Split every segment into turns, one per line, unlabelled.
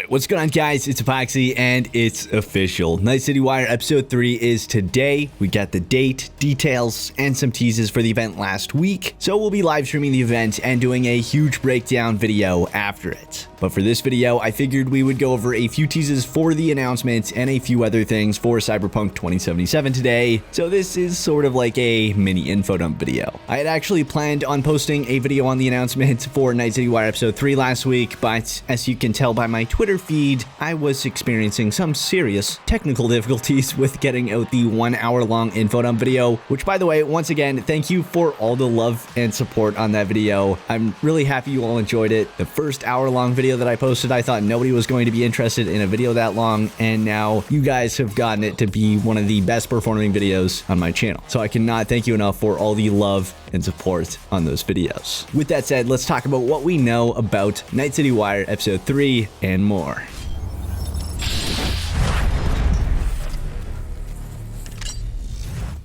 Alright, what's going on guys? It's Epoxy and it's official. Night City Wire episode 3 is today. We got the date, details, and some teases for the event last week. So we'll be live streaming the event and doing a huge breakdown video after it. But for this video, I figured we would go over a few teases for the announcement and a few other things for Cyberpunk 2077 today. So this is sort of like a mini info dump video. I had actually planned on posting a video on the announcement for Night City Wire episode 3 last week, but as you can tell by my Twitter feed, I was experiencing some serious technical difficulties with getting out the 1 hour long info dump video, which by the way, once again, thank you for all the love and support on that video. I'm really happy you all enjoyed it. The first hour long video that I posted, I thought nobody was going to be interested in a video that long, and now you guys have gotten it to be one of the best performing videos on my channel. So I cannot thank you enough for all the love and support on those videos. With that said, let's talk about what we know about Night City Wire episode 3 and more.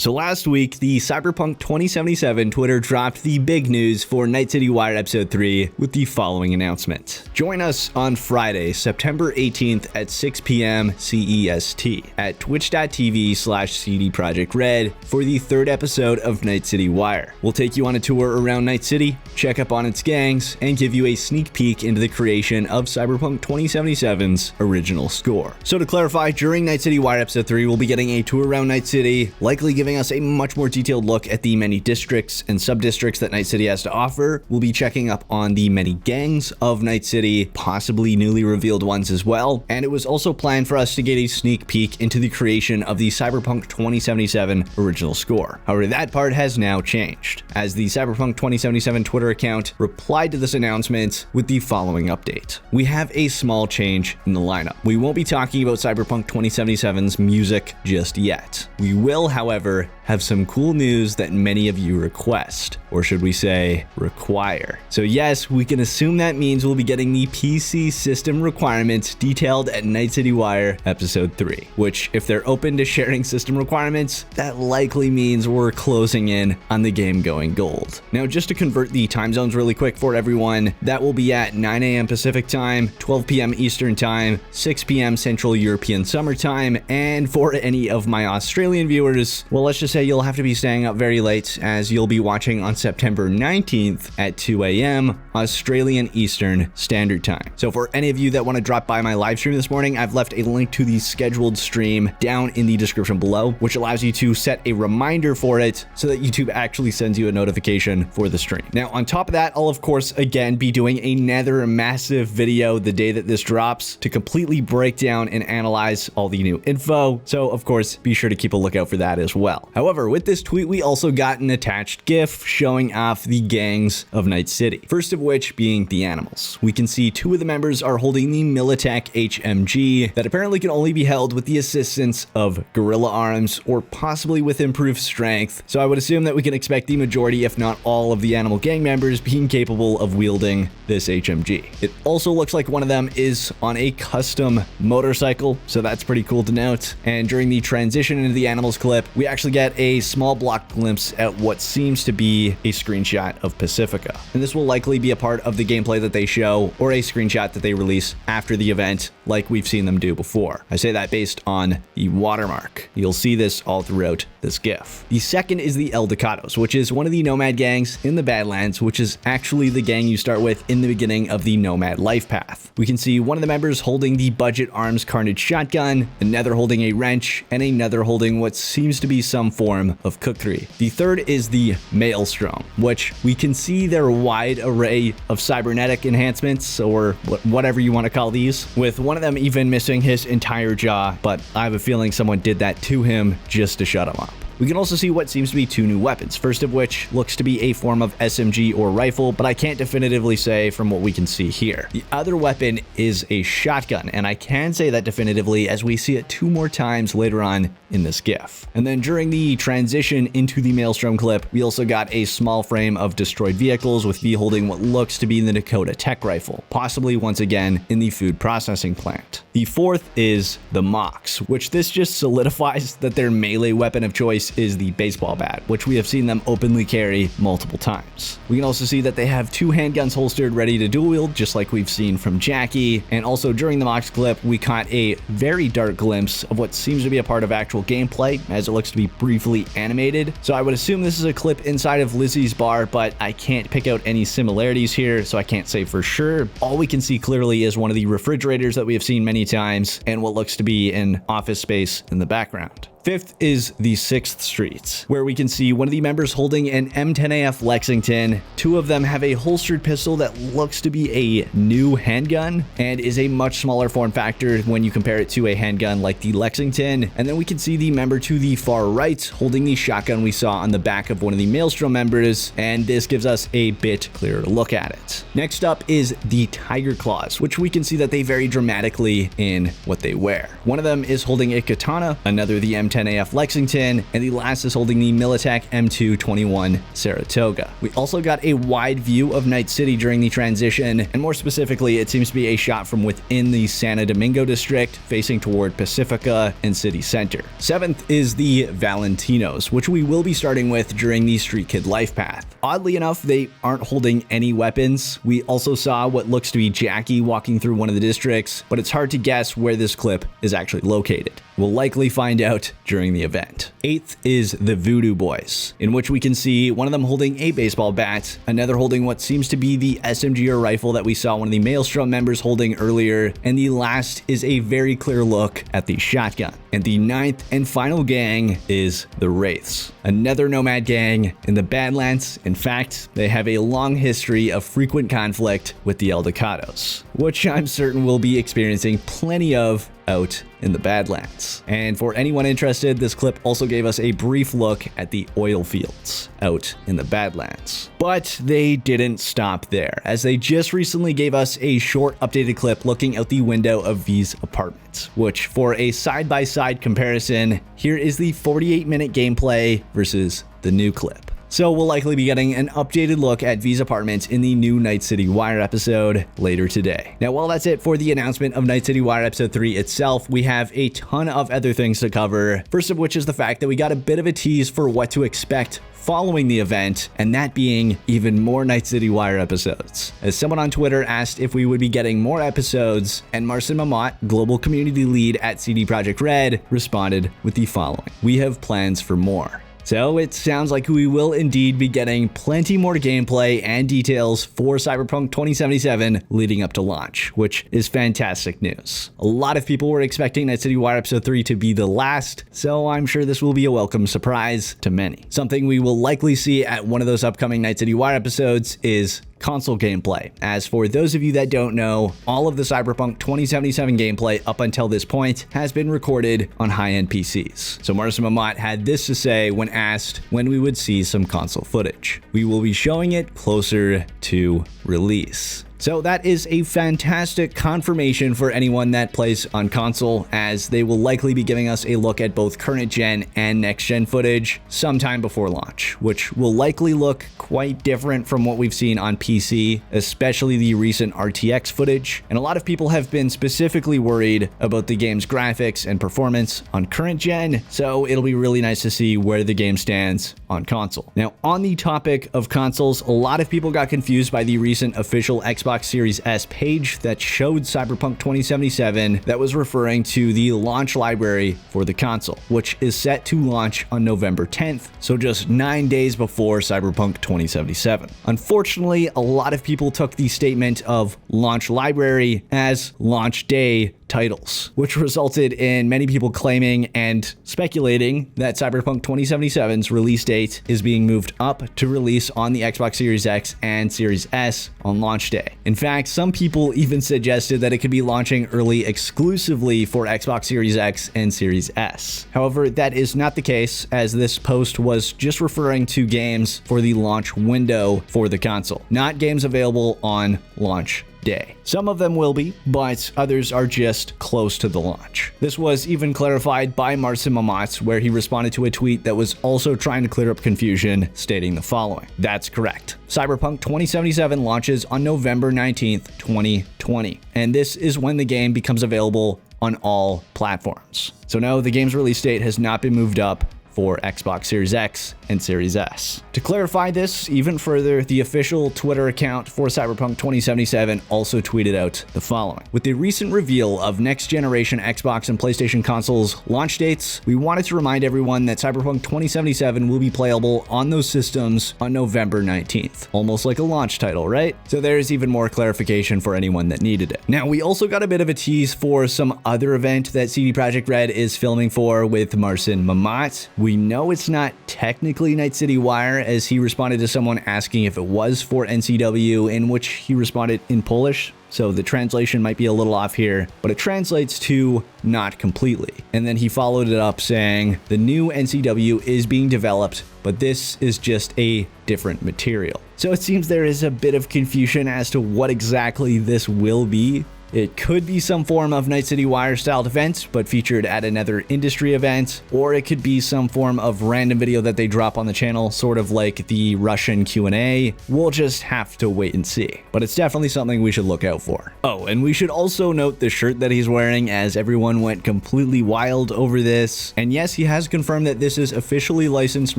So last week, the Cyberpunk 2077 Twitter dropped the big news for Night City Wire Episode 3 with the following announcement. Join us on Friday, September 18th at 6 p.m. CEST at twitch.tv/CD Projekt Red for the third episode of Night City Wire. We'll take you on a tour around Night City, check up on its gangs, and give you a sneak peek into the creation of Cyberpunk 2077's original score. So to clarify, during Night City Wire Episode 3, we'll be getting a tour around Night City, likely giving us a much more detailed look at the many districts and sub-districts that Night City has to offer. We'll be checking up on the many gangs of Night City, possibly newly revealed ones as well. And it was also planned for us to get a sneak peek into the creation of the Cyberpunk 2077 original score. However, that part has now changed, as the Cyberpunk 2077 Twitter account replied to this announcement with the following update. We have a small change in the lineup. We won't be talking about Cyberpunk 2077's music just yet. We will, however, have some cool news that many of you request, or should we say require. So yes, we can assume that means we'll be getting the PC system requirements detailed at Night City Wire episode 3, which if they're open to sharing system requirements, that likely means we're closing in on the game going gold. Now, just to convert the time zones really quick for everyone, that will be at 9 a.m. Pacific time, 12 p.m. Eastern time, 6 p.m. Central European Summer Time, and for any of my Australian viewers, well, let's just say you'll have to be staying up very late, as you'll be watching on September 19th at 2 a.m. Australian Eastern Standard Time. So for any of you that want to drop by my live stream this morning, I've left a link to the scheduled stream down in the description below, which allows you to set a reminder for it so that YouTube actually sends you a notification for the stream. Now, on top of that, I'll of course again be doing another massive video the day that this drops to completely break down and analyze all the new info. So of course, be sure to keep a lookout for that as well. However, with this tweet, we also got an attached GIF showing off the gangs of Night City. First of which being the animals. We can see two of the members are holding the Militech HMG that apparently can only be held with the assistance of gorilla arms or possibly with improved strength. So I would assume that we can expect the majority, if not all, of the animal gang members being capable of wielding this HMG. It also looks like one of them is on a custom motorcycle, so that's pretty cool to note. And during the transition into the animals clip, we actually get a small block glimpse at what seems to be a screenshot of Pacifica. And this will likely be a part of the gameplay that they show, or a screenshot that they release after the event, like we've seen them do before. I say that based on the watermark. You'll see this all throughout this GIF. The second is the El Ducados, which is one of the nomad gangs in the Badlands, which is actually the gang you start with in the beginning of the nomad life path. We can see one of the members holding the budget arms carnage shotgun, another holding a wrench, and another holding what seems to be some form of cookery. The third is the Maelstrom, which we can see their wide array of cybernetic enhancements, or whatever you want to call these, with one of them even missing his entire jaw, but I have a feeling someone did that to him just to shut him up. We can also see what seems to be two new weapons, first of which looks to be a form of SMG or rifle, but I can't definitively say from what we can see here. The other weapon is a shotgun, and I can say that definitively as we see it 2 more times later on in this GIF. And then during the transition into the Maelstrom clip, we also got a small frame of destroyed vehicles with V holding what looks to be the Dakota Tech rifle, possibly once again in the food processing plant. The fourth is the Mox, which this just solidifies that their melee weapon of choice this is the baseball bat, which we have seen them openly carry multiple times. We can also see that they have 2 handguns holstered ready to dual wield, just like we've seen from Jackie. And also during the Mox clip, we caught a very dark glimpse of what seems to be a part of actual gameplay, as it looks to be briefly animated. So I would assume this is a clip inside of Lizzy's bar, but I can't pick out any similarities here, so I can't say for sure. All we can see clearly is one of the refrigerators that we have seen many times and what looks to be an office space in the background. Fifth is the 6th Street, where we can see one of the members holding an M10AF Lexington. 2 of them have a holstered pistol that looks to be a new handgun and is a much smaller form factor when you compare it to a handgun like the Lexington. And then we can see the member to the far right holding the shotgun we saw on the back of one of the Maelstrom members, and this gives us a bit clearer look at it. Next up is the Tiger Claws, which we can see that they vary dramatically in what they wear. One of them is holding a katana, another the M10AF Lexington, and the last is holding the Militech M221 Saratoga. We also got a wide view of Night City during the transition, and more specifically, it seems to be a shot from within the Santo Domingo district, facing toward Pacifica and City Center. 7th is the Valentinos, which we will be starting with during the Street Kid Life Path. Oddly enough, they aren't holding any weapons. We also saw what looks to be Jackie walking through one of the districts, but it's hard to guess where this clip is actually located. We'll likely find out during the event. 8th is the Voodoo Boys, in which we can see one of them holding a baseball bat, another holding what seems to be the SMG or rifle that we saw one of the Maelstrom members holding earlier, and the last is a very clear look at the shotgun. And the 9th and final gang is the Wraiths, another nomad gang in the Badlands. In fact, they have a long history of frequent conflict with the Eldecados, which I'm certain we'll be experiencing plenty of out in the Badlands. And for anyone interested, this clip also gave us a brief look at the oil fields out in the Badlands. But they didn't stop there, as they just recently gave us a short updated clip looking out the window of V's apartment, which for a side-by-side comparison, here is the 48-minute gameplay versus the new clip. So we'll likely be getting an updated look at V's apartment in the new Night City Wire episode later today. Now, while that's it for the announcement of Night City Wire episode 3 itself, we have a ton of other things to cover. First of which is the fact that we got a bit of a tease for what to expect following the event, and that being even more Night City Wire episodes. As someone on Twitter asked if we would be getting more episodes, and Marcin Mamat, global community lead at CD Projekt Red, responded with the following: "We have plans for more." So it sounds like we will indeed be getting plenty more gameplay and details for Cyberpunk 2077 leading up to launch, which is fantastic news. A lot of people were expecting Night City Wire episode 3 to be the last, so I'm sure this will be a welcome surprise to many. Something we will likely see at one of those upcoming Night City Wire episodes is console gameplay. As for those of you that don't know, all of the Cyberpunk 2077 gameplay up until this point has been recorded on high-end PCs. So Marcin Mamat had this to say when asked when we would see some console footage: "We will be showing it closer to release." So that is a fantastic confirmation for anyone that plays on console, as they will likely be giving us a look at both current gen and next gen footage sometime before launch, which will likely look quite different from what we've seen on PC, especially the recent RTX footage. And a lot of people have been specifically worried about the game's graphics and performance on current gen, so it'll be really nice to see where the game stands on console. Now, on the topic of consoles, a lot of people got confused by the recent official Xbox Series S page that showed Cyberpunk 2077 that was referring to the launch library for the console, which is set to launch on November 10th, so just 9 days before Cyberpunk 2077. Unfortunately, a lot of people took the statement of launch library as launch day titles, which resulted in many people claiming and speculating that Cyberpunk 2077's release date is being moved up to release on the Xbox Series X and Series S on launch day. In fact, some people even suggested that it could be launching early exclusively for Xbox Series X and Series S. However, that is not the case, as this post was just referring to games for the launch window for the console, not games available on launch day. Some of them will be, but others are just close to the launch. This was even clarified by Marcin Mamat, where he responded to a tweet that was also trying to clear up confusion, stating the following: "That's correct. Cyberpunk 2077 launches on November 19th, 2020, and this is when the game becomes available on all platforms." So no, the game's release date has not been moved up for Xbox Series X and Series S. To clarify this even further, the official Twitter account for Cyberpunk 2077 also tweeted out the following. With the recent reveal of next-generation Xbox and PlayStation consoles launch dates, we wanted to remind everyone that Cyberpunk 2077 will be playable on those systems on November 19th. Almost like a launch title, right? So there's even more clarification for anyone that needed it. Now, we also got a bit of a tease for some other event that CD Projekt Red is filming for with Marcin Mamat. We know it's not technically Night City Wire, as he responded to someone asking if it was for NCW, in which he responded in Polish. So the translation might be a little off here, but it translates to not completely. And then he followed it up saying, the new NCW is being developed, but this is just a different material. So it seems there is a bit of confusion as to what exactly this will be. It could be some form of Night City Wire styled event, but featured at another industry event, or it could be some form of random video that they drop on the channel, sort of like the Russian Q&A. We'll just have to wait and see, but it's definitely something we should look out for. Oh, and we should also note the shirt that he's wearing, as everyone went completely wild over this. And yes, he has confirmed that this is officially licensed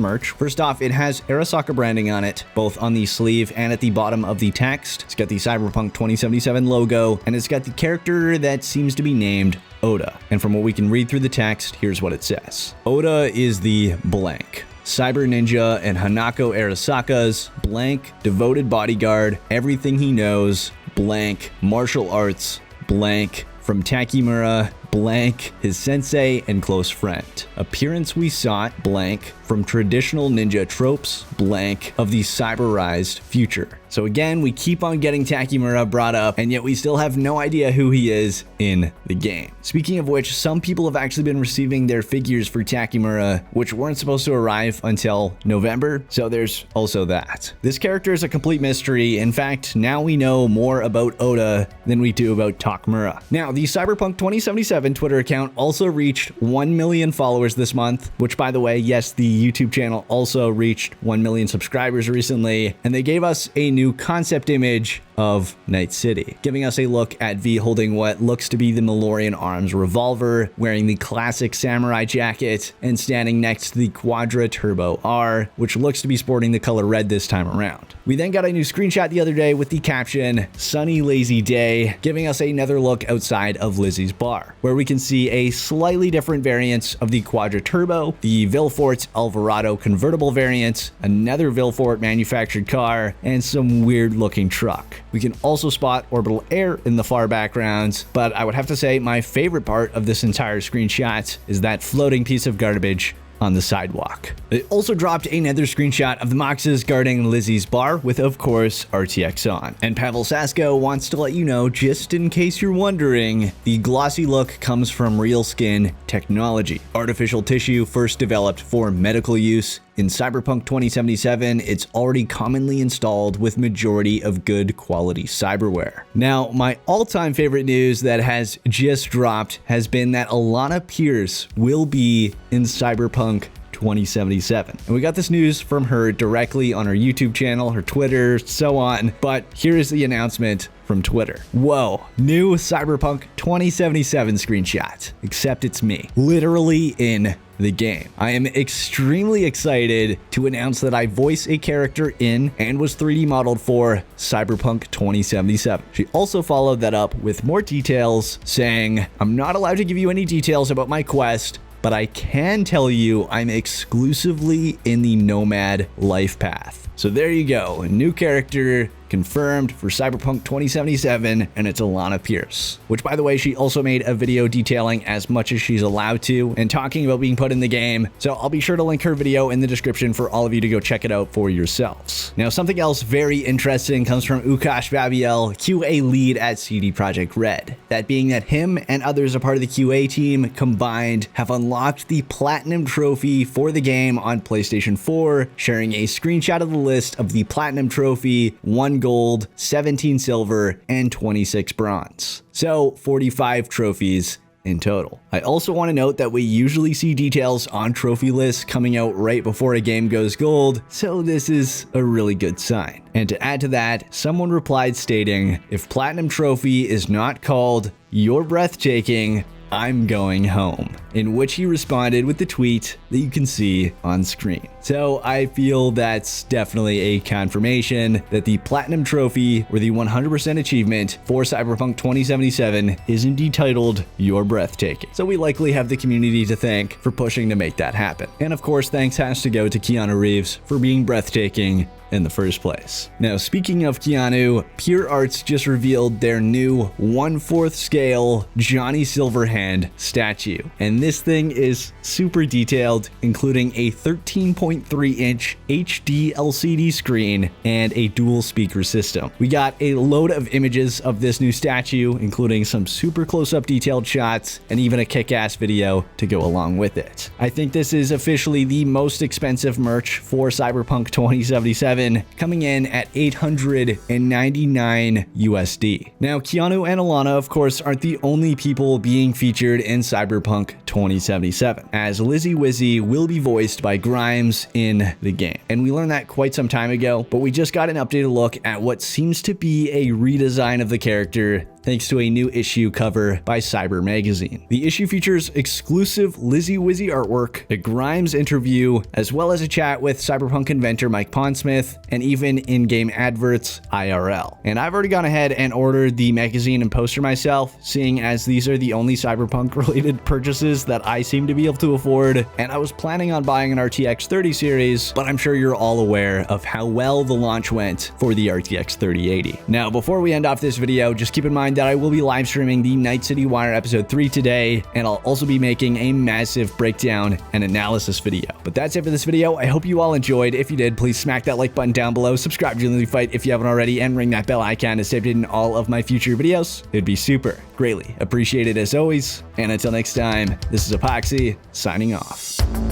merch. First off, it has Arasaka branding on it, both on the sleeve and at the bottom of the text. It's got the Cyberpunk 2077 logo, and it's got the character that seems to be named Oda. And from what we can read through the text, here's what it says. Oda is the blank. Cyberninja and Hanako Arasaka's blank devoted bodyguard, everything he knows, blank martial arts, blank from Takemura, blank his sensei and close friend. Appearance we sought, blank from traditional ninja tropes, blank of the cyberized future. So again, we keep on getting Takemura brought up, and yet we still have no idea who he is in the game. Speaking of which, some people have actually been receiving their figures for Takemura, which weren't supposed to arrive until November, so there's also that. This character is a complete mystery. In fact, now we know more about Oda than we do about Takemura. Now, the Cyberpunk 2077 Twitter account also reached 1 million followers this month, which, by the way, yes, the YouTube channel also reached 1 million subscribers recently, and they gave us a new concept image of Night City, giving us a look at V holding what looks to be the Malorian Arms revolver, wearing the classic samurai jacket, and standing next to the Quadra Turbo R, which looks to be sporting the color red this time around. We then got a new screenshot the other day with the caption, "Sunny Lazy Day," giving us another look outside of Lizzy's bar, where we can see a slightly different variant of the Quadra Turbo, the Villefort Alvarado convertible variant, another Villefort manufactured car, and some weird looking truck. We can also spot Orbital Air in the far background, but I would have to say my favorite part of this entire screenshot is that floating piece of garbage on the sidewalk. They also dropped another screenshot of the Moxes guarding Lizzy's bar with, of course, RTX on. And Pavel Sasko wants to let you know, just in case you're wondering, the glossy look comes from real skin technology. Artificial tissue first developed for medical use. In Cyberpunk 2077, it's already commonly installed with majority of good quality cyberware. Now, my all-time favorite news that has just dropped has been that Alanah Pearce will be in Cyberpunk 2077. And we got this news from her directly on her YouTube channel, her Twitter, so on. But here's the announcement from Twitter. Whoa, new Cyberpunk 2077 screenshot, except it's me, literally in the game. I am extremely excited to announce that I voice a character in and was 3D modeled for Cyberpunk 2077. She also followed that up with more details saying, "I'm not allowed to give you any details about my quest, but I can tell you I'm exclusively in the Nomad life path." So there you go, a new character confirmed for Cyberpunk 2077, and it's Alanah Pearce. Which, by the way, she also made a video detailing as much as she's allowed to and talking about being put in the game, so I'll be sure to link her video in the description for all of you to go check it out for yourselves. Now, something else very interesting comes from Ukash Babiel, QA lead at CD Projekt Red. That being that him and others a part of the QA team combined have unlocked the Platinum Trophy for the game on PlayStation 4, sharing a screenshot of the list of the Platinum Trophy, 1 gold, 17 silver, and 26 bronze. So 45 trophies in total. I also want to note that we usually see details on trophy lists coming out right before a game goes gold, so this is a really good sign. And to add to that, someone replied stating, "If Platinum Trophy is not called You're Breathtaking, "I'm going home," in which he responded with the tweet that you can see on screen. So I feel that's definitely a confirmation that the Platinum Trophy, or the 100% achievement for Cyberpunk 2077, is indeed titled "You're Breathtaking." So we likely have the community to thank for pushing to make that happen. And of course, thanks has to go to Keanu Reeves for being breathtaking in the first place. Now, speaking of Keanu, PureArts just revealed their new 1/4 scale Johnny Silverhand statue. And this thing is super detailed, including a 13.3-inch HD LCD screen and a dual speaker system. We got a load of images of this new statue, including some super close-up detailed shots and even a kick-ass video to go along with it. I think this is officially the most expensive merch for Cyberpunk 2077, coming in at $899 USD. Now, Keanu and Alanah, of course, aren't the only people being featured in Cyberpunk 2077, as Wizzy will be voiced by Grimes in the game. And we learned that quite some time ago, but we just got an updated look at what seems to be a redesign of the character thanks to a new issue cover by CybrMagazine. The issue features exclusive Wizzy artwork, a Grimes interview, as well as a chat with Cyberpunk inventor Mike Pondsmith, and even in-game adverts IRL. And I've already gone ahead and ordered the magazine and poster myself, seeing as these are the only Cyberpunk-related purchases that I seem to be able to afford, and I was planning on buying an RTX 30 series, but I'm sure you're all aware of how well the launch went for the RTX 3080. Now, before we end off this video, just keep in mind that I will be live streaming the Night City Wire episode 3 today, and I'll also be making a massive breakdown and analysis video. But that's it for this video. I hope you all enjoyed. If you did, please smack that like button down below, subscribe to the Fight if you haven't already, and ring that bell icon to stay updated in all of my future videos. It'd be super greatly appreciated as always. And until next time, this is Epoxy signing off.